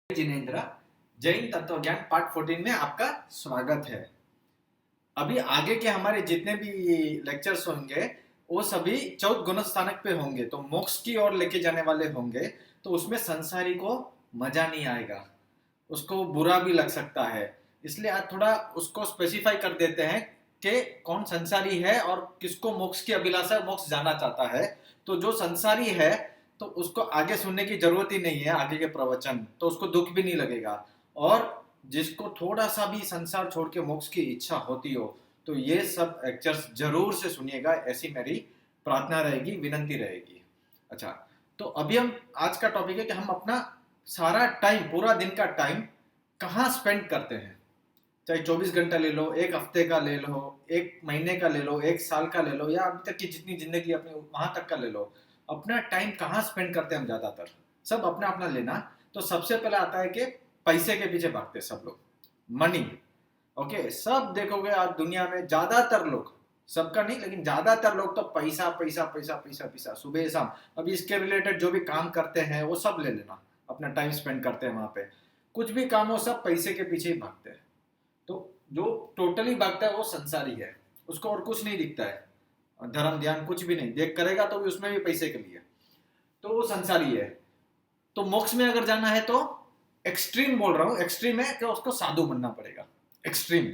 जिनेन्द्र, जैन तत्वज्ञान पार्ट 14 में आपका स्वागत है। अभी आगे के हमारे जितने भी लेक्चर्स होंगे वो सभी 14 गुणस्थानक पे होंगे, तो मोक्ष की ओर लेके जाने वाले होंगे। तो उसमें संसारी को मजा नहीं आएगा, उसको बुरा भी लग सकता है। इसलिए आज थोड़ा उसको स्पेसिफाई कर देते हैं कि कौन संसारी है और किसको मोक्ष की अभिलाषा, मोक्ष जाना चाहता है। तो जो संसारी है तो उसको आगे सुनने की जरूरत ही नहीं है, आगे के प्रवचन, तो उसको दुख भी नहीं लगेगा। और जिसको थोड़ा सा भी संसार छोड़ के मोक्ष की इच्छा होती हो तो ये सब लेक्चर्स जरूर से सुनिएगा, ऐसी मेरी प्रार्थना रहेगी, विनंती रहेगी। अच्छा, तो अभी हम आज का टॉपिक है कि हम अपना सारा टाइम, पूरा दिन का टाइम कहाँ स्पेंड करते हैं। चाहे 24 घंटा ले लो, एक हफ्ते का ले लो, एक महीने का ले लो, एक साल का ले लो, या अभी तक की जितनी जिंदगी अपनी वहां तक का ले लो। अपना टाइम कहाँ स्पेंड करते हैं हम ज्यादातर, सब अपना अपना लेना। तो सबसे पहले आता है कि पैसे के पीछे भागते हैं सब लोग, मनी। ओके, सब देखोगे आज दुनिया में ज्यादातर लोग, सबका नहीं लेकिन ज्यादातर लोग तो पैसा पैसा पैसा पैसा पैसा, सुबह शाम। अभी इसके रिलेटेड जो भी काम करते हैं वो सब ले लेना, अपना टाइम स्पेंड करते हैं वहां पे। कुछ भी काम हो सब पैसे के पीछे ही भागते हैं। तो जो टोटली भागता है वो संसारी है, उसको और कुछ नहीं दिखता है, धर्म ध्यान कुछ भी नहीं देख करेगा तो भी उसमें भी पैसे के लिए, तो वो संसारी है। तो मोक्ष में अगर जाना है तो एक्सट्रीम बोल रहा हूं, एक्सट्रीम है कि उसको साधु बनना पड़ेगा, एक्सट्रीम।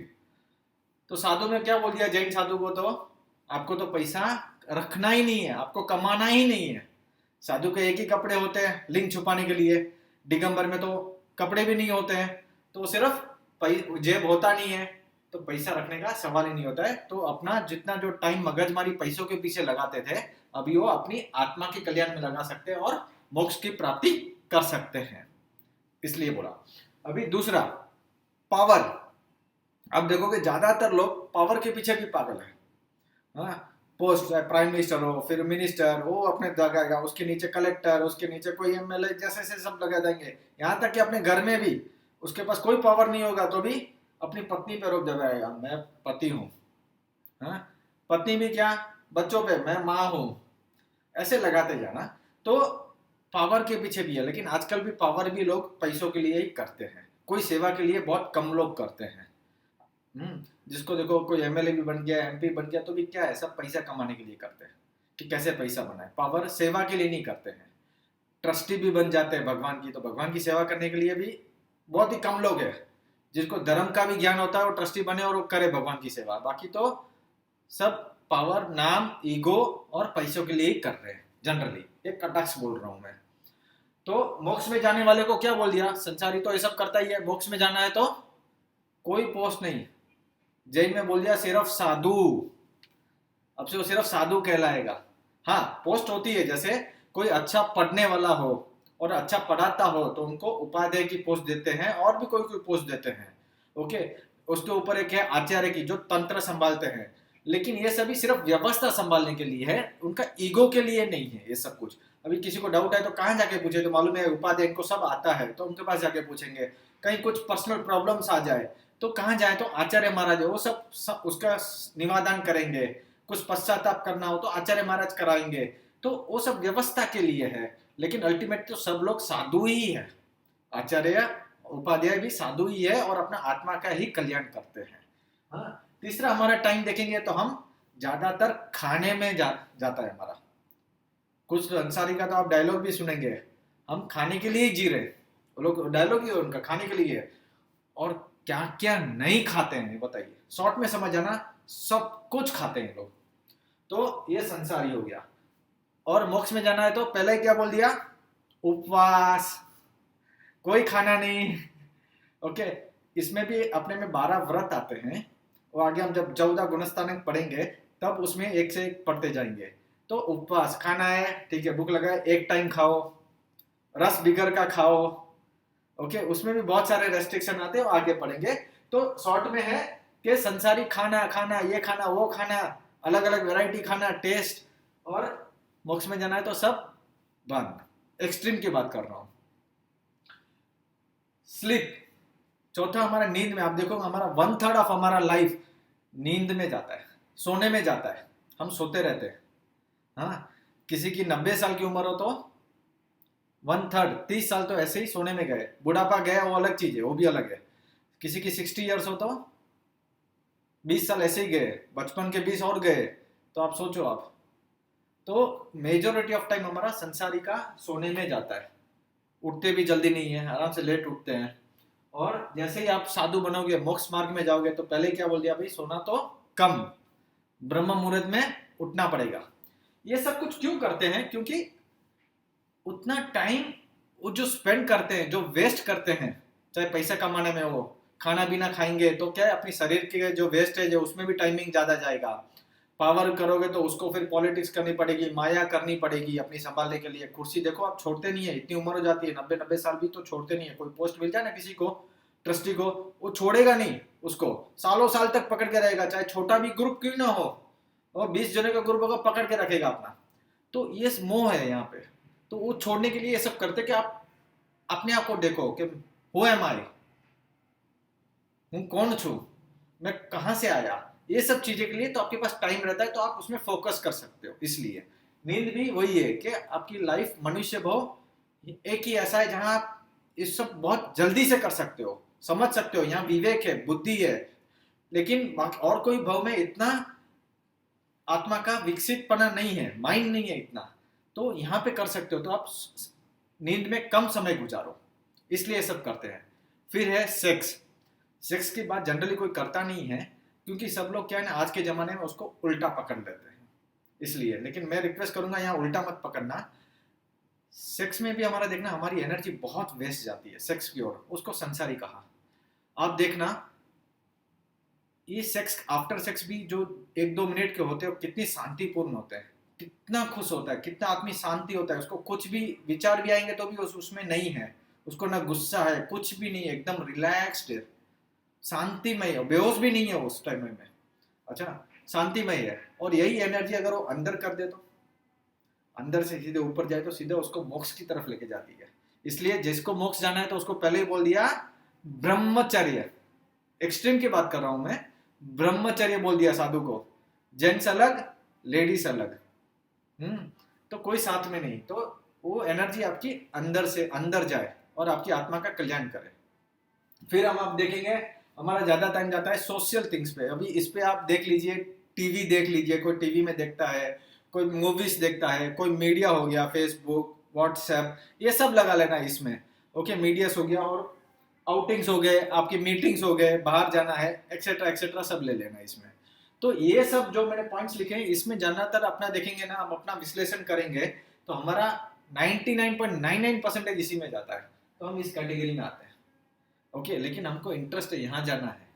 तो साधु में क्या बोल दिया जैन साधु को, तो आपको तो पैसा रखना ही नहीं है, आपको कमाना ही नहीं है। साधु के एक ही कपड़े होते हैं लिंग छुपाने के लिए, दिगंबर में तो कपड़े भी नहीं होते हैं, तो सिर्फ जेब होता नहीं है, तो पैसा रखने का सवाल ही नहीं होता है। तो अपना जितना जो टाइम मगजमारी पैसों के पीछे लगाते थे, अभी वो अपनी आत्मा के कल्याण में लगा सकते हैं और मोक्ष की प्राप्ति कर सकते हैं, इसलिए बोला। अभी दूसरा, पावर। अब देखोगे ज्यादातर लोग पावर के पीछे भी पागल है। हाँ, पोस्ट, प्राइम मिनिस्टर हो, फिर मिनिस्टर, वो अपने लगाएगा, उसके नीचे कलेक्टर, उसके नीचे कोई एमएलए, जैसे से सब लगा देंगे। यहाँ तक कि अपने घर में भी उसके पास कोई पावर नहीं होगा तो भी अपनी पत्नी पे रोक दबाएगा, मैं पति हूँ। हाँ, पत्नी भी क्या, बच्चों पे मैं माँ हूँ, ऐसे लगाते जाना। तो पावर के पीछे भी है, लेकिन आजकल भी पावर भी लोग पैसों के लिए ही करते हैं, कोई सेवा के लिए बहुत कम लोग करते हैं। जिसको देखो कोई एमएलए भी बन गया, एमपी बन गया, तो भी क्या है, सब पैसा कमाने के लिए करते हैं कि कैसे पैसा बनाए। पावर सेवा के लिए नहीं करते हैं। ट्रस्टी भी बन जाते हैं भगवान की, तो भगवान की सेवा करने के लिए भी बहुत ही कम लोग हैं। जिसको धर्म का भी ज्ञान होता है वो ट्रस्टी बने और वो करे भगवान की सेवा। बाकी तो सब पावर, नाम, ईगो और पैसों के लिए ही कर रहे हैं जनरली। एक कटाक्ष बोल रहा हूं मैं। तो मोक्ष में जाने वाले को क्या बोल दिया, संसारी तो ये सब करता ही है, मोक्ष में जाना है तो कोई पोस्ट नहीं। जैन में बोल दिया सिर्फ साधु, अब से वो सिर्फ साधु कहलाएगा। हाँ, पोस्ट होती है, जैसे कोई अच्छा पढ़ने वाला हो और अच्छा पढ़ाता हो तो उनको उपाध्याय की पोस्ट देते हैं, और भी कोई कोई पोस्ट देते हैं। ओके, उसके ऊपर एक है आचार्य की, जो तंत्र संभालते हैं। लेकिन ये सभी सिर्फ व्यवस्था संभालने के लिए है, उनका ईगो के लिए नहीं है ये सब कुछ। अभी किसी को डाउट है तो कहाँ जाके पूछे, तो मालूम है उपाध्याय इनको सब आता है तो उनके पास जाके पूछेंगे। कहीं कुछ पर्सनल प्रॉब्लम्स आ जाए तो कहाँ जाए, तो आचार्य महाराज है, वो सब उसका निवारण करेंगे। कुछ पश्चाताप करना हो तो आचार्य महाराज कराएंगे। तो वो सब व्यवस्था के लिए है, लेकिन अल्टीमेट तो सब लोग साधु ही है। आचार्य उपाध्याय भी साधु ही है और अपना आत्मा का ही कल्याण करते हैं। हाँ, तीसरा हमारा टाइम देखेंगे तो हम ज्यादातर खाने में जाता है हमारा। कुछ अंसारी का तो आप डायलॉग भी सुनेंगे, हम खाने के लिए ही जी रहे। वो लोग डायलॉग ही है उनका, खाने के लिए है। और क्या क्या नहीं खाते हैं बताइए, शॉर्ट में समझ आना, सब कुछ खाते हैं लोग। तो ये संसारी हो गया। और मोक्ष में जाना है तो पहले क्या बोल दिया, उपवास, कोई खाना नहीं। ओके, इसमें भी अपने में 12 व्रत आते हैं, वो आगे हम जब 14 गुणस्थान पढ़ेंगे तब उसमें एक से एक पढ़ते जाएंगे। तो उपवास, खाना है ठीक है, भूख लगा है एक टाइम खाओ, रस बिगर का खाओ। ओके, उसमें भी बहुत सारे रेस्ट्रिक्शन आते हैं, आगे पढ़ेंगे। तो शॉर्ट में है कि संसारी खाना खाना, ये खाना वो खाना, अलग अलग वैरायटी खाना, टेस्ट। और मोक्ष में जाना है तो सब बंद। एक्सट्रीम की बात कर रहा हूं। स्लीप, चौथा हमारा नींद में। आप देखोगे हमारा 1/3 ऑफ हमारा लाइफ नींद में जाता है, सोने में जाता है, हम सोते रहते हैं। हाँ, किसी की 90 साल की उम्र हो तो 1/3 30 साल तो ऐसे ही सोने में गए। बुढ़ापा गया वो अलग चीज है, वो भी अलग है। किसी की 60 ईयर्स हो तो 20 साल ऐसे ही गए, बचपन के 20 और गए। तो आप सोचो आप। तो मेजोरिटी ऑफ टाइम हमारा संसारी का सोने में जाता है। उठते भी जल्दी नहीं है, आराम से लेट उठते हैं। और जैसे ही आप साधु बनोगे, मोक्ष मार्ग में जाओगे, तो पहले क्या बोल दिया भाई, सोना तो कम, ब्रह्म मुहूर्त में उठना पड़ेगा। ये सब कुछ क्यों करते हैं? क्योंकि उतना टाइम वो जो स्पेंड करते हैं, जो वेस्ट करते हैं, चाहे पैसा कमाने में हो, खाना पीना खाएंगे तो क्या है, अपनी शरीर के जो वेस्टेज है उसमें भी टाइमिंग ज्यादा जाएगा। पावर करोगे तो उसको फिर पॉलिटिक्स करनी पड़ेगी, माया करनी पड़ेगी अपनी संभालने के लिए। कुर्सी देखो आप छोड़ते नहीं है, इतनी उम्र हो जाती है, 90-90 साल भी तो छोड़ते नहीं है। कोई पोस्ट मिल जाए ना किसी को, ट्रस्टी को, वो छोड़ेगा नहीं उसको, सालों साल तक पकड़ के रहेगा, चाहे छोटा भी ग्रुप क्यों ना हो। और 20 जने का ग्रुप होगा, पकड़ के रखेगा अपना। तो ये मोह है यहाँ पे। तो वो छोड़ने के लिए ये सब करते कि आप अपने आप को देखो कि हु एम आई, हूँ कौन छू, मैं कहाँ से आया। ये सब चीजें के लिए तो आपके पास टाइम रहता है, तो आप उसमें फोकस कर सकते हो। इसलिए नींद भी वही है कि आपकी लाइफ, मनुष्य भाव एक ही ऐसा है जहां आप इस सब बहुत जल्दी से कर सकते हो, समझ सकते हो। यहाँ विवेक है, बुद्धि है। लेकिन और कोई भाव में इतना आत्मा का विकसितपना नहीं है, माइंड नहीं है इतना। तो यहाँ पे कर सकते हो। तो आप नींद में कम समय गुजारो, इसलिए ये सब करते हैं। फिर है सेक्स। सेक्स की बात जनरली कोई करता नहीं है, क्योंकि सब लोग क्या है ना, आज के जमाने में उसको उल्टा पकड़ लेते हैं, इसलिए। लेकिन मैं रिक्वेस्ट करूंगा यहाँ उल्टा मत पकड़ना। सेक्स में भी हमारा देखना, हमारी एनर्जी बहुत वेस्ट जाती है सेक्स की ओर, उसको संसारी कहा। आप देखना, ये सेक्स, आफ्टर सेक्स भी जो 1-2 मिनट के होते हैं, कितनी शांतिपूर्ण होते हैं, कितना खुश होता है, कितना आत्मी शांति होता है। उसको कुछ भी विचार भी आएंगे तो भी उसमें नहीं है, उसको ना गुस्सा है, कुछ भी नहीं है, एकदम रिलैक्स्ड है, शांतिमय है, बेहोश भी नहीं है उस टाइम में। अच्छा, शांतिमय है। और यही एनर्जी अगर वो अंदर कर दे, तो अंदर से सीधे ऊपर जाए, तो सीधे उसको मोक्ष की तरफ लेके जाती है। इसलिए जिसको मोक्ष जाना है तो उसको पहले ही बोल दिया ब्रह्मचर्य। एक्सट्रीम की बात कर रहा हूं मैं, ब्रह्मचर्य बोल दिया साधु को। जेंट्स अलग, लेडीज अलग। तो कोई साथ में नहीं। तो वो एनर्जी आपकी अंदर से अंदर जाए और आपकी आत्मा का कल्याण करे। फिर हम आप देखेंगे, हमारा ज्यादा टाइम जाता है सोशल थिंग्स पे। अभी इस पे आप देख लीजिए, टीवी देख लीजिए, कोई टीवी में देखता है, कोई मूवीज देखता है, कोई मीडिया हो गया, फेसबुक, व्हाट्सएप, ये सब लगा लेना इसमें। ओके, मीडियास हो गया, और आउटिंग्स हो गए, आपकी मीटिंग्स हो गए, बाहर जाना है, एक्सेट्रा एक्सेट्रा, सब ले लेना इसमें। तो ये सब जो मैंने पॉइंट्स लिखे हैं, इसमें ज्यादातर अपना देखेंगे ना, हम अपना विश्लेषण करेंगे, तो हमारा 99.99% इसी में जाता है। तो हम इस कैटेगरी में आते हैं। ओके, लेकिन हमको इंटरेस्ट है, यहाँ जाना है।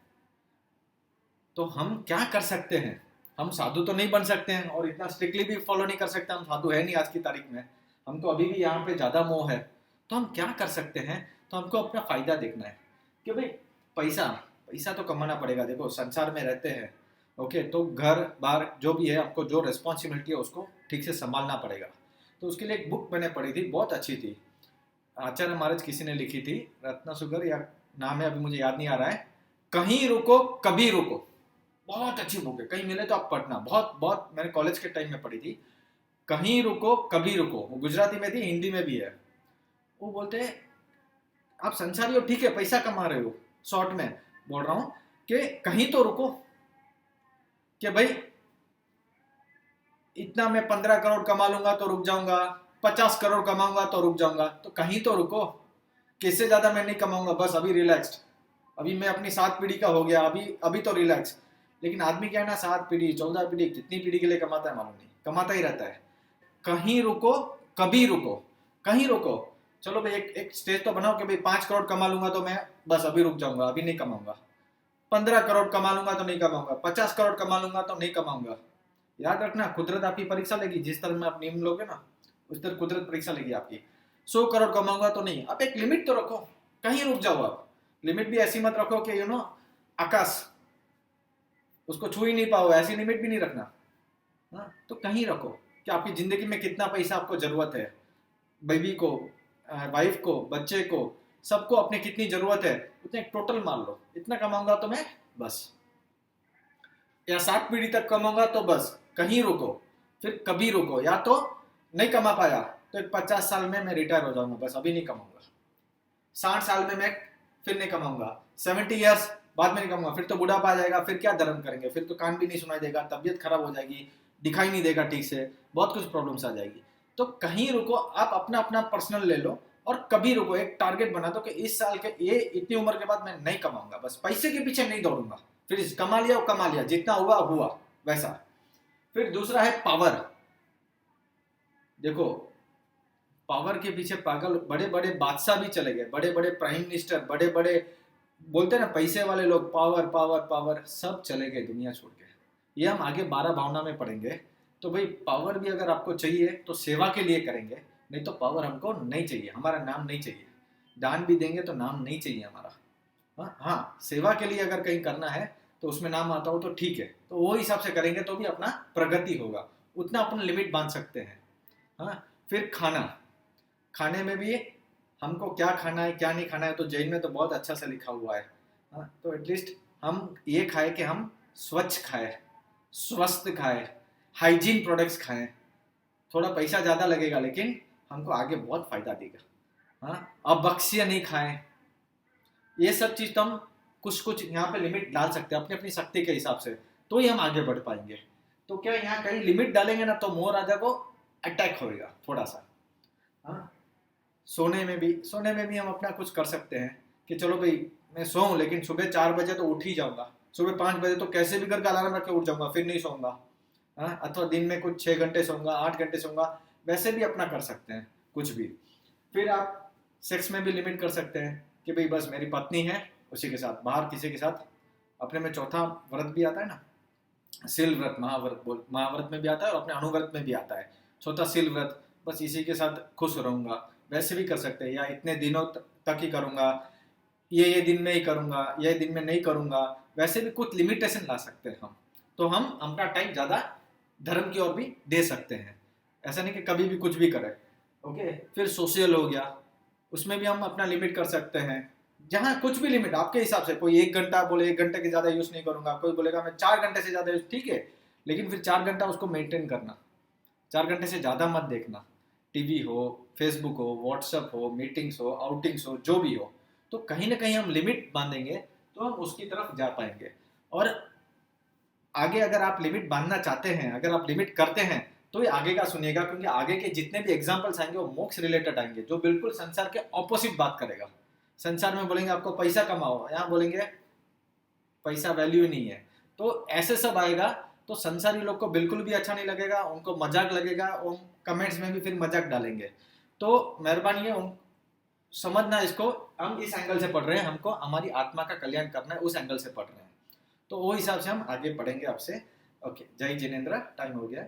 तो हम क्या कर सकते हैं? हम साधु तो नहीं बन सकते हैं, और इतना स्ट्रिक्टली भी फॉलो नहीं कर सकते, हम साधु है नहीं आज की तारीख में। हमको अभी भी यहाँ पे ज़्यादा मोह है। तो हम क्या कर सकते हैं? तो हमको अपना फ़ायदा देखना है कि भाई पैसा पैसा तो कमाना पड़ेगा। देखो, संसार में रहते हैं, ओके, तो घर बार जो भी है, हमको जो रिस्पॉन्सिबिलिटी है उसको ठीक से संभालना पड़ेगा। तो उसके लिए एक बुक मैंने पढ़ी थी, बहुत अच्छी थी, आचार्य महाराज किसी ने लिखी थी, रत्ना सुगर या नाम है, अभी मुझे याद नहीं आ रहा है। कहीं रुको कभी रुको, बहुत अच्छी बुक है, कहीं मिले तो आप पढ़ना। बहुत बहुत मैंने कॉलेज के टाइम में पढ़ी थी। कहीं रुको कभी रुको, वो गुजराती में थी, हिंदी में भी है। वो बोलते हैं, आप संसारी हो, ठीक है, पैसा कमा रहे हो, शॉर्ट में बोल रहा हूं, कि कहीं तो रुको, कि भाई इतना मैं 15 करोड़ कमा लूंगा तो रुक जाऊंगा, 50 करोड़ कमाऊंगा तो रुक जाऊंगा। तो कहीं तो रुको, कि इससे ज्यादा मैं नहीं कमाऊंगा, बस अभी रिलैक्स्ड, अभी मैं अपनी 7 पीढ़ी का हो गया, अभी अभी तो रिलैक्स। लेकिन आदमी क्या है ना, 7 पीढ़ी 14 पीढ़ी, कितनी पीढ़ी के लिए कमाता है मालूम नहीं, कमाता ही रहता है। कहीं रुको कभी रुको, कहीं रुको। चलो भाई, एक एक स्टेज तो बनाओ कि भाई 5 करोड़ कमा लूंगा तो मैं बस अभी रुक जाऊंगा, अभी नहीं कमाऊंगा। 15 करोड़ कमा लूंगा तो नहीं कमाऊंगा, 50 करोड़ कमा लूंगा तो नहीं कमाऊंगा। याद रखना, कुदरत आपकी परीक्षा लेगी, जिस तरह में आप नियम लोगे ना, उस तरह कुदरत परीक्षा लेगी आपकी। 100 करोड़ कमाऊंगा तो नहीं, आप एक लिमिट तो रखो, कहीं रुक जाओ आप। लिमिट भी ऐसी मत रखो कि आकाश, उसको छू ही नहीं पाओ, ऐसी लिमिट भी नहीं रखना। हाँ, तो कहीं रखो कि आपकी जिंदगी में कितना पैसा आपको जरूरत है, बेबी को, वाइफ को, बच्चे को, सबको अपने कितनी जरूरत है, उतने टोटल मान लो। इतना कमाऊंगा तो मैं बस, या 7 पीढ़ी तक कमाऊंगा तो बस। कहीं रुको, फिर कभी रुको, या तो नहीं कमा पाया तो एक 50 साल में मैं रिटायर हो जाऊंगा, बस अभी नहीं कमाऊंगा। 60 साल में मैं फिर नहीं कमाऊंगा, 70 ईयर्स बाद में नहीं कमाऊंगा, फिर तो बुढ़ापा आ जाएगा, फिर क्या धर्म करेंगे, फिर तो कान भी नहीं सुनाई देगा, तबीयत खराब हो जाएगी, दिखाई नहीं देगा ठीक से, बहुत कुछ प्रॉब्लम्स आ जाएगी। तो कहीं रुको, आप अपना अपना पर्सनल ले लो और कभी रुको, एक टारगेट बना दो कि इस साल के ये इतनी उम्र के बाद मैं नहीं कमाऊंगा, बस पैसे के पीछे नहीं दौड़ूंगा, फिर कमा लिया वो कमा लिया, जितना हुआ हुआ वैसा। फिर दूसरा है पावर। देखो पावर के पीछे पागल बड़े बड़े बादशाह भी चले गए, बड़े बड़े प्राइम मिनिस्टर, बड़े बड़े बोलते हैं ना पैसे वाले लोग, पावर पावर पावर, सब चले गए दुनिया छोड़ के। ये हम आगे 12 भावना में पढ़ेंगे। तो भाई पावर भी अगर आपको चाहिए तो सेवा के लिए करेंगे, नहीं तो पावर हमको नहीं चाहिए, हमारा नाम नहीं चाहिए। दान भी देंगे तो नाम नहीं चाहिए हमारा। हाँ, सेवा के लिए अगर कहीं करना है तो उसमें नाम आता हो तो ठीक है, तो वो हिसाब से करेंगे तो भी अपना प्रगति होगा, उतना अपन लिमिट बांध सकते हैं। हाँ, फिर खाना, खाने में भी हमको क्या खाना है क्या नहीं खाना है, तो जैन में तो बहुत अच्छा सा लिखा हुआ है। हाँ, तो एटलीस्ट हम ये खाए कि हम स्वच्छ खाए, स्वस्थ खाए, हाइजीन प्रोडक्ट्स खाएं। थोड़ा पैसा ज़्यादा लगेगा लेकिन हमको आगे बहुत फायदा देगा। हाँ, अभक्ष्य नहीं खाएं। ये सब चीज़ तो हम कुछ कुछ यहाँ पे लिमिट डाल सकते हैं अपनी अपनी शक्ति के हिसाब से, तो ही हम आगे बढ़ पाएंगे। तो क्या यहाँ कहीं लिमिट डालेंगे ना तो मोह राजा को अटैक होएगा थोड़ा सा। हाँ, सोने में भी हम अपना कुछ कर सकते हैं कि चलो भाई मैं सोऊं लेकिन सुबह 4 बजे तो उठ ही जाऊंगा, सुबह 5 बजे तो कैसे भी करके अलार्म रख के उठ जाऊंगा, फिर नहीं सोऊंगा। हाँ, अथवा दिन में कुछ 6 घंटे सोऊंगा, 8 घंटे सोऊंगा, वैसे भी अपना कर सकते हैं कुछ भी। फिर आप सेक्स में भी लिमिट कर सकते हैं कि भाई बस मेरी पत्नी है उसी के साथ, बाहर किसी के साथ। अपने में चौथा व्रत भी आता है ना, शिल व्रत, महाव्रत में भी आता है और अपने अनुव्रत में भी आता है चौथा शिल व्रत, बस इसी के साथ खुश रहूंगा, वैसे भी कर सकते हैं। या इतने दिनों तक ही करूंगा, ये दिन में ही करूंगा, ये दिन में नहीं करूंगा, वैसे भी कुछ लिमिटेशन ला सकते हैं हम। तो हम अपना टाइम ज़्यादा धर्म की ओर भी दे सकते हैं, ऐसा नहीं कि कभी भी कुछ भी करें। ओके, फिर सोशल हो गया, उसमें भी हम अपना लिमिट कर सकते हैं, जहाँ कुछ भी लिमिट आपके हिसाब से। कोई 1 घंटा बोले 1 घंटे के ज़्यादा यूज़ नहीं करूंगा, कोई बोलेगा मैं 4 घंटे से ज़्यादा यूज़, ठीक है, लेकिन फिर 4 घंटा उसको मेंटेन करना, 4 घंटे से ज़्यादा मत देखना। टीवी हो, फेसबुक हो, व्हाट्सएप हो, मीटिंग्स हो, आउटिंग्स हो, जो भी हो, तो कहीं ना कहीं हम लिमिट बांधेंगे तो हम उसकी तरफ जा पाएंगे। और आगे अगर आप लिमिट बांधना चाहते हैं, अगर आप लिमिट करते हैं, तो ये आगे का सुनिएगा, क्योंकि आगे के जितने भी एग्जाम्पल्स आएंगे वो मोक्ष रिलेटेड आएंगे, जो बिल्कुल संसार के ऑपोजिट बात करेगा। संसार में बोलेंगे आपको पैसा कमाओ, यहाँ बोलेंगे पैसा वैल्यू नहीं है। तो ऐसे सब आएगा तो संसारी लोग को बिल्कुल भी अच्छा नहीं लगेगा, उनको मजाक लगेगा, उन कमेंट्स में भी फिर मजाक डालेंगे। तो मेहरबानी है उन समझना, इसको हम इस एंगल से पढ़ रहे हैं, हमको हमारी आत्मा का कल्याण करना है, उस एंगल से पढ़ रहे हैं। तो वो हिसाब से हम आगे पढ़ेंगे आपसे। ओके, जय जिनेंद्र, टाइम हो गया।